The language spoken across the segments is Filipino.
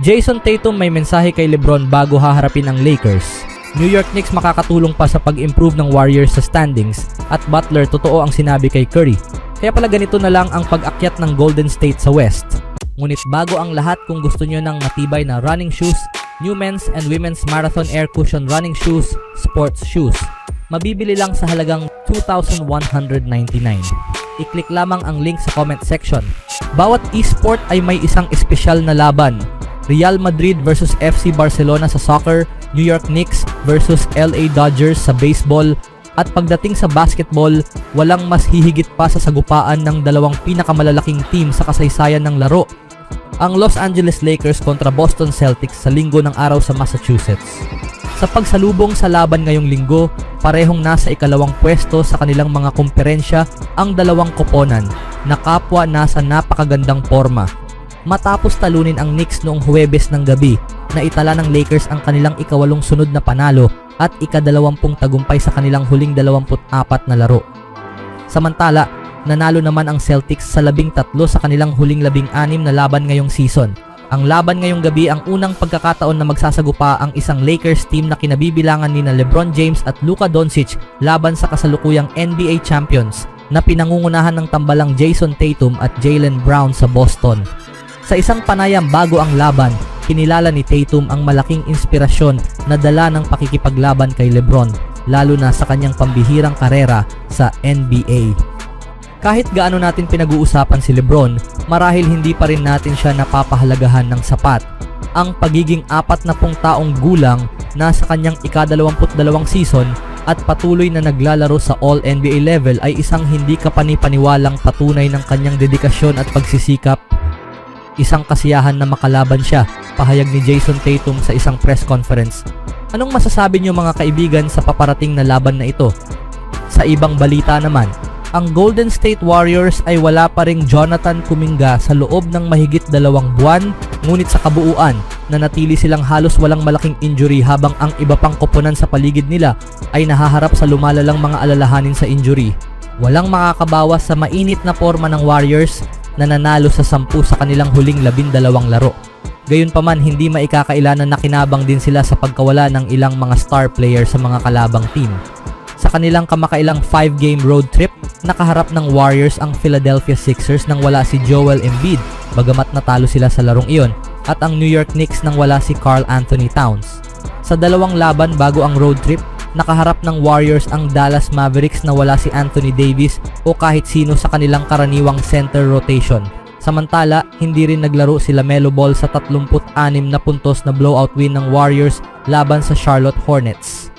Jason Tatum may mensahe kay LeBron bago haharapin ang Lakers. New York Knicks makakatulong pa sa pag-improve ng Warriors sa standings at Butler totoo ang sinabi kay Curry. Kaya pala ganito na lang ang pag-akyat ng Golden State sa West. Ngunit bago ang lahat, kung gusto nyo ng matibay na running shoes, new men's and women's marathon air cushion running shoes, sports shoes, mabibili lang sa halagang $2,199. I-click lamang ang link sa comment section. Bawat esport ay may isang espesyal na laban. Real Madrid versus FC Barcelona sa soccer, New York Knicks versus LA Dodgers sa baseball, at pagdating sa basketball, walang mas hihigit pa sa sagupaan ng dalawang pinakamalalaking team sa kasaysayan ng laro. Ang Los Angeles Lakers kontra Boston Celtics sa linggo ng araw sa Massachusetts. Sa pagsalubong sa laban ngayong linggo, parehong nasa ikalawang pwesto sa kanilang mga komperensya ang dalawang koponan na kapwa nasa napakagandang forma. Matapos talunin ang Knicks noong Huwebes ng gabi, na itala ng Lakers ang kanilang ikawalong sunod na panalo at ika-20 tagumpay sa kanilang huling 24 na laro. Samantala, nanalo naman ang Celtics sa 13 sa kanilang huling 16 na laban ngayong season. Ang laban ngayong gabi ang unang pagkakataon na magsasagupa ang isang Lakers team na kinabibilangan ni LeBron James at Luka Doncic laban sa kasalukuyang NBA champions na pinangungunahan ng tambalang Jason Tatum at Jaylen Brown sa Boston. Sa isang panayam bago ang laban, kinilala ni Tatum ang malaking inspirasyon na dala ng pakikipaglaban kay LeBron, lalo na sa kanyang pambihirang karera sa NBA. Kahit gaano natin pinag-uusapan si LeBron, marahil hindi pa rin natin siya napapahalagahan ng sapat. Ang pagiging 40 taong gulang na sa kanyang ika-22 season at patuloy na naglalaro sa All-NBA level ay isang hindi kapani-paniwalang patunay ng kanyang dedikasyon at pagsisikap. Isang kasiyahan na makalaban siya, pahayag ni Jason Tatum sa isang press conference. Anong masasabi niyo mga kaibigan sa paparating na laban na ito? Sa ibang balita naman, ang Golden State Warriors ay wala pa ring Jonathan Kuminga sa loob ng mahigit 2 buwan, ngunit sa kabuuan, nanatili silang halos walang malaking injury habang ang iba pang koponan sa paligid nila ay nahaharap sa lumalalang mga alalahanin sa injury. Walang makakabawas sa mainit na forma ng Warriors na nanalo sa 10 sa kanilang huling 12 laro. Gayunpaman, hindi maikakailanan na nakinabang din sila sa pagkawala ng ilang mga star player sa mga kalabang team. Sa kanilang kamakailang 5-game road trip, nakaharap ng Warriors ang Philadelphia Sixers nang wala si Joel Embiid, bagamat natalo sila sa larong iyon, at ang New York Knicks nang wala si Karl Anthony Towns. Sa dalawang laban bago ang road trip, nakaharap ng Warriors ang Dallas Mavericks na wala si Anthony Davis o kahit sino sa kanilang karaniwang center rotation. Samantala, hindi rin naglaro si LaMelo Ball sa 36 na puntos na blowout win ng Warriors laban sa Charlotte Hornets.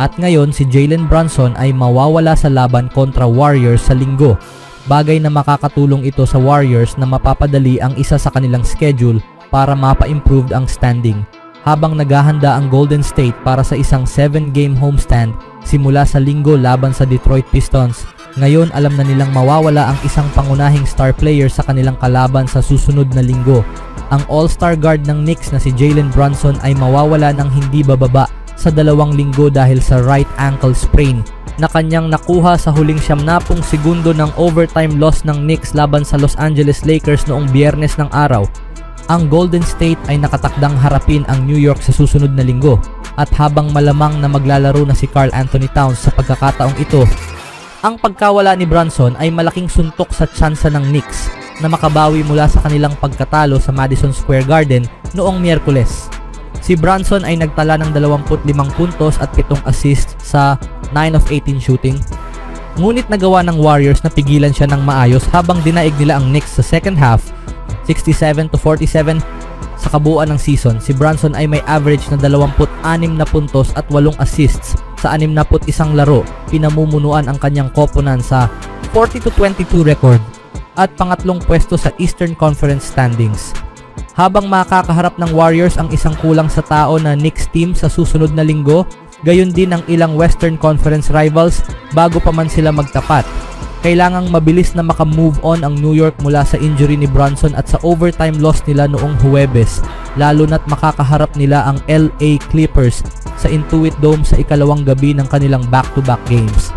At ngayon, si Jalen Brunson ay mawawala sa laban kontra Warriors sa linggo. Bagay na makakatulong ito sa Warriors na mapapadali ang isa sa kanilang schedule para mapa-improve ang standing. Habang naghahanda ang Golden State para sa isang 7-game homestand simula sa linggo laban sa Detroit Pistons, ngayon alam na nilang mawawala ang isang pangunahing star player sa kanilang kalaban sa susunod na linggo. Ang all-star guard ng Knicks na si Jalen Brunson ay mawawala ng hindi bababa sa 2 linggo dahil sa right ankle sprain na kanyang nakuha sa huling 90 segundo ng overtime loss ng Knicks laban sa Los Angeles Lakers noong Biyernes ng araw. Ang Golden State ay nakatakdang harapin ang New York sa susunod na linggo, at habang malamang na maglalaro na si Karl Anthony Towns sa pagkakataong ito, ang pagkawala ni Brunson ay malaking suntok sa tsansa ng Knicks na makabawi mula sa kanilang pagkatalo sa Madison Square Garden noong Miyerkules. Si Brunson ay nagtala ng 25 puntos at 7 assists sa 9 of 18 shooting. Ngunit nagawa ng Warriors na pigilan siya ng maayos habang dinaig nila ang Knicks sa second half, 67-47. Sa kabuuan ng season, si Brunson ay may average na 26 na puntos at 8 assists sa 61 laro, pinamumunuan ang kanyang koponan sa 40-22 record at pangatlong pwesto sa Eastern Conference standings. Habang makakaharap ng Warriors ang isang kulang sa tao na Knicks team sa susunod na linggo, gayon din ang ilang Western Conference rivals bago pa man sila magtapat. Kailangang mabilis na makamove on ang New York mula sa injury ni Brunson at sa overtime loss nila noong Huwebes, lalo na't makakaharap nila ang LA Clippers sa Intuit Dome sa ikalawang gabi ng kanilang back-to-back games.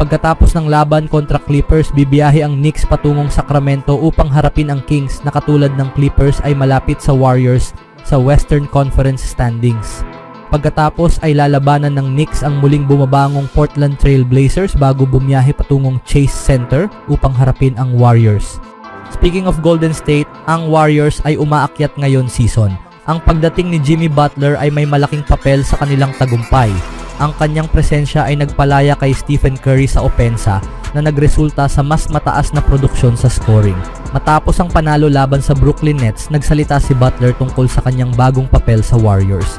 Pagkatapos ng laban kontra Clippers, bibiyahe ang Knicks patungong Sacramento upang harapin ang Kings na katulad ng Clippers ay malapit sa Warriors sa Western Conference standings. Pagkatapos ay lalabanan ng Knicks ang muling bumabangong Portland Trail Blazers bago bumiyahe patungong Chase Center upang harapin ang Warriors. Speaking of Golden State, ang Warriors ay umaakyat ngayon season. Ang pagdating ni Jimmy Butler ay may malaking papel sa kanilang tagumpay. Ang kanyang presensya ay nagpalaya kay Stephen Curry sa opensa na nagresulta sa mas mataas na produksyon sa scoring. Matapos ang panalo laban sa Brooklyn Nets, nagsalita si Butler tungkol sa kanyang bagong papel sa Warriors.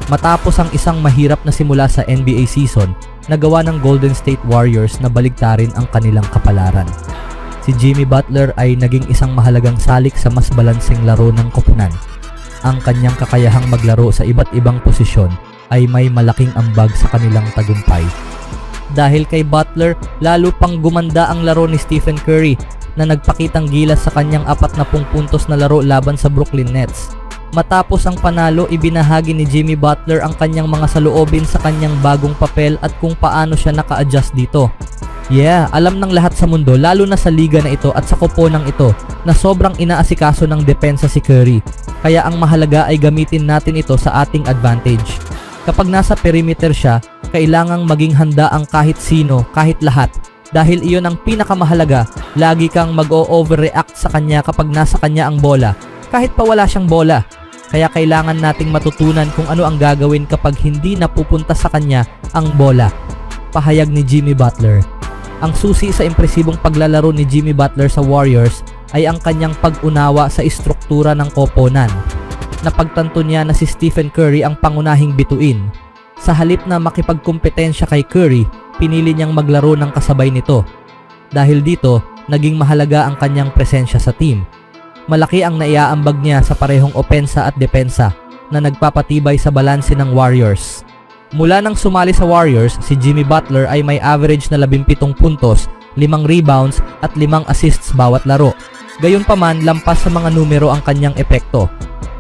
Matapos ang isang mahirap na simula sa NBA season, nagawa ng Golden State Warriors na baligtarin ang kanilang kapalaran. Si Jimmy Butler ay naging isang mahalagang salik sa mas balanseng laro ng koponan. Ang kanyang kakayahang maglaro sa iba't ibang posisyon ay may malaking ambag sa kanilang tagumpay. Dahil kay Butler, lalo pang gumanda ang laro ni Stephen Curry na nagpakitang gilas sa kanyang 40 puntos na laro laban sa Brooklyn Nets. Matapos ang panalo, ibinahagi ni Jimmy Butler ang kanyang mga saloobin sa kanyang bagong papel at kung paano siya naka-adjust dito. Yeah, alam ng lahat sa mundo, lalo na sa liga na ito at sa koponang ito, na sobrang inaasikaso ng depensa si Curry. Kaya ang mahalaga ay gamitin natin ito sa ating advantage. Kapag nasa perimeter siya, kailangang maging handa ang kahit sino, kahit lahat. Dahil iyon ang pinakamahalaga, lagi kang mag-o-overreact sa kanya kapag nasa kanya ang bola, kahit pa wala siyang bola. Kaya kailangan nating matutunan kung ano ang gagawin kapag hindi napupunta sa kanya ang bola. Pahayag ni Jimmy Butler. Ang susi sa impresibong paglalaro ni Jimmy Butler sa Warriors ay ang kanyang pag-unawa sa istruktura ng koponan. Napagtanto niya na si Stephen Curry ang pangunahing bituin. Sa halip na makipagkumpetensya kay Curry, pinili niyang maglaro ng kasabay nito. Dahil dito, naging mahalaga ang kanyang presensya sa team. Malaki ang naiaambag niya sa parehong opensa at depensa na nagpapatibay sa balanse ng Warriors. Mula nang sumali sa Warriors, si Jimmy Butler ay may average na 17 puntos, 5 rebounds at 5 assists bawat laro. Gayunpaman, lampas sa mga numero ang kanyang epekto.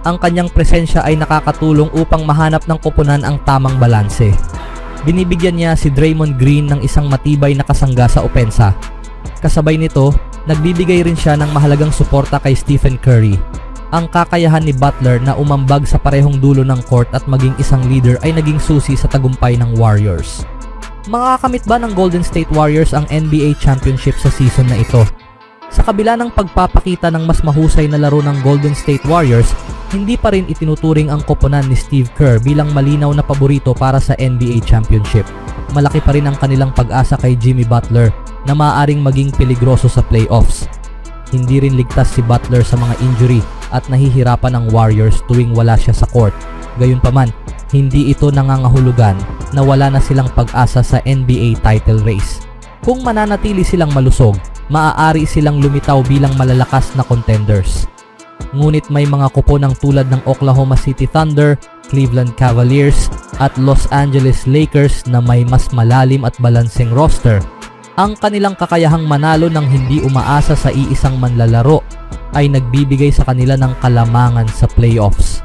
Ang kanyang presensya ay nakakatulong upang mahanap ng koponan ang tamang balanse. Binibigyan niya si Draymond Green ng isang matibay na kasangga sa opensa. Kasabay nito, nagbibigay rin siya ng mahalagang suporta kay Stephen Curry. Ang kakayahan ni Butler na umambag sa parehong dulo ng court at maging isang leader ay naging susi sa tagumpay ng Warriors. Makakamit ba ng Golden State Warriors ang NBA Championship sa season na ito? Sa kabila ng pagpapakita ng mas mahusay na laro ng Golden State Warriors, hindi pa rin itinuturing ang koponan ni Steve Kerr bilang malinaw na paborito para sa NBA Championship. Malaki pa rin ang kanilang pag-asa kay Jimmy Butler na maaaring maging peligroso sa playoffs. Hindi rin ligtas si Butler sa mga injury at nahihirapan ang Warriors tuwing wala siya sa court. Gayunpaman, hindi ito nangangahulugan na wala na silang pag-asa sa NBA title race. Kung mananatili silang malusog, maaari silang lumitaw bilang malalakas na contenders. Ngunit may mga koponang tulad ng Oklahoma City Thunder, Cleveland Cavaliers at Los Angeles Lakers na may mas malalim at balanseng roster. Ang kanilang kakayahang manalo ng hindi umaasa sa iisang manlalaro ay nagbibigay sa kanila ng kalamangan sa playoffs.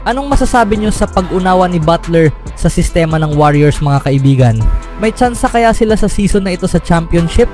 Anong masasabi nyo sa pag-unawa ni Butler sa sistema ng Warriors, mga kaibigan? May tsansa kaya sila sa season na ito sa championship?